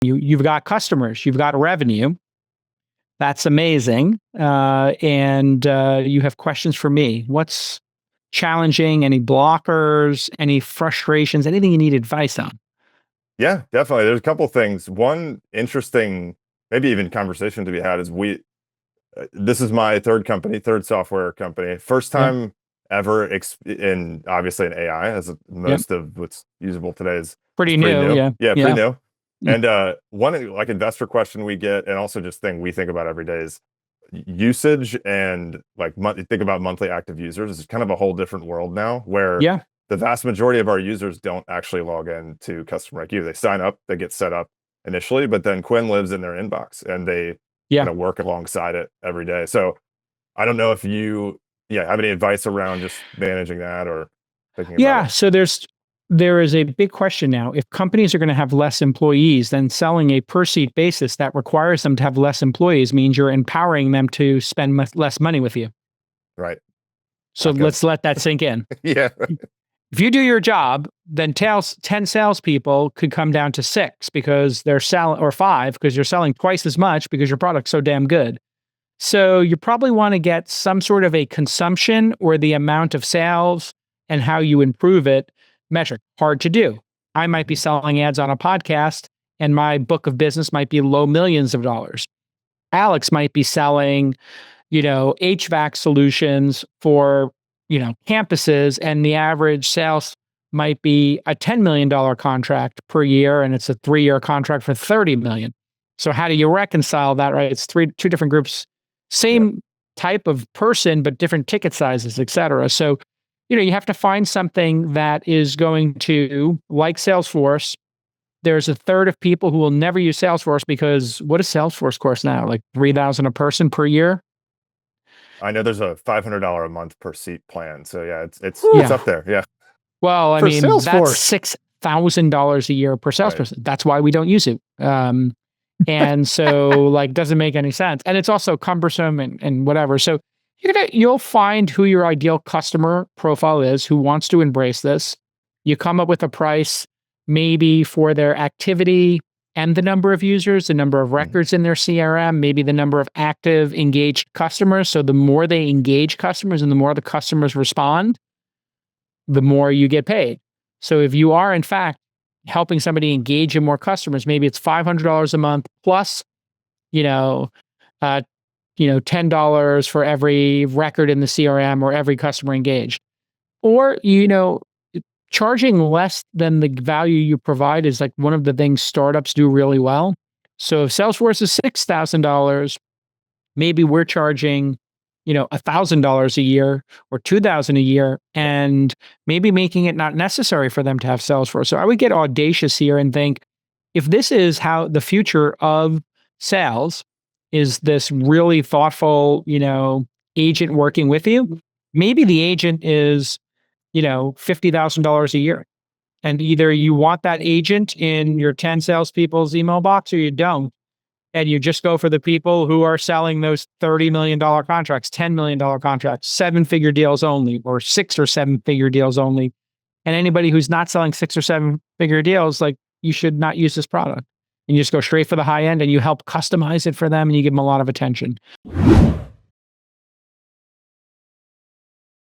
You've got customers, you've got revenue. That's amazing. And you have questions for me. What's challenging? Any blockers? Any frustrations? Anything you need advice on? Yeah, definitely. There's a couple things. One interesting, maybe even conversation to be had is this is my third company, third software company. First Yeah. time ever in obviously in AI, as most of what's usable today is Pretty pretty new. new. Yeah. Yeah, Yeah. pretty new. Mm. And one like investor question we get, and also just thing we think about every day is usage and like think about monthly active users. It's kind of a whole different world now where Yeah. the vast majority of our users don't actually log in to CustomerIQ. They sign up, they get set up initially, but then Quinn lives in their inbox and they Yeah. kind of work alongside it every day. So I don't know if you have any advice around just managing that or thinking about Yeah. it. So there is a big question now. If companies are going to have less employees, then selling a per seat basis that requires them to have less employees means you're empowering them to spend less money with you. Right. So Not good. let's let that sink in. Yeah. If you do your job, then 10 salespeople could come down to 6 because they're selling, or 5 because you're selling twice as much because your product's so damn good. So you probably want to get some sort of a consumption or the amount of sales and how you improve it metric. Hard to do. I might be selling ads on a podcast and my book of business might be low millions of dollars. Alex might be selling, HVAC solutions for, campuses, and the average sales might be a $10 million contract per year and it's a 3-year contract for 30 million. So how do you reconcile that, right? It's two different groups, same type of person, but different ticket sizes, et cetera. So, you have to find something that is going to, like Salesforce, there's a third of people who will never use Salesforce because what does Salesforce cost now? Like $3,000 a person per year? I know there's a $500 a month per seat plan. So yeah, it's Yeah. up there. Yeah. Well, I For mean, that's Salesforce. $6,000 a year per salesperson. Right. That's why we don't use it. And so doesn't make any sense. And it's also cumbersome and whatever. So you'll find who your ideal customer profile is, who wants to embrace this. You come up with a price maybe for their activity and the number of users, the number of records in their CRM, maybe the number of active engaged customers. So the more they engage customers and the more the customers respond, the more you get paid. So if you are in fact helping somebody engage in more customers, maybe it's $500 a month plus, $10 for every record in the CRM or every customer engaged. Or, charging less than the value you provide is like one of the things startups do really well. So if Salesforce is $6,000, maybe we're charging, $1,000 a year or $2,000 a year, and maybe making it not necessary for them to have Salesforce. So I would get audacious here and think, if this is how the future of sales is, this really thoughtful, agent working with you, maybe the agent is, $50,000 a year. And either you want that agent in your 10 salespeople's email box or you don't. And you just go for the people who are selling those $30 million contracts, $10 million contracts, 7-figure deals only, or 6 or 7-figure deals only. And anybody who's not selling 6 or 7-figure deals, you should not use this product. And you just go straight for the high end and you help customize it for them and you give them a lot of attention.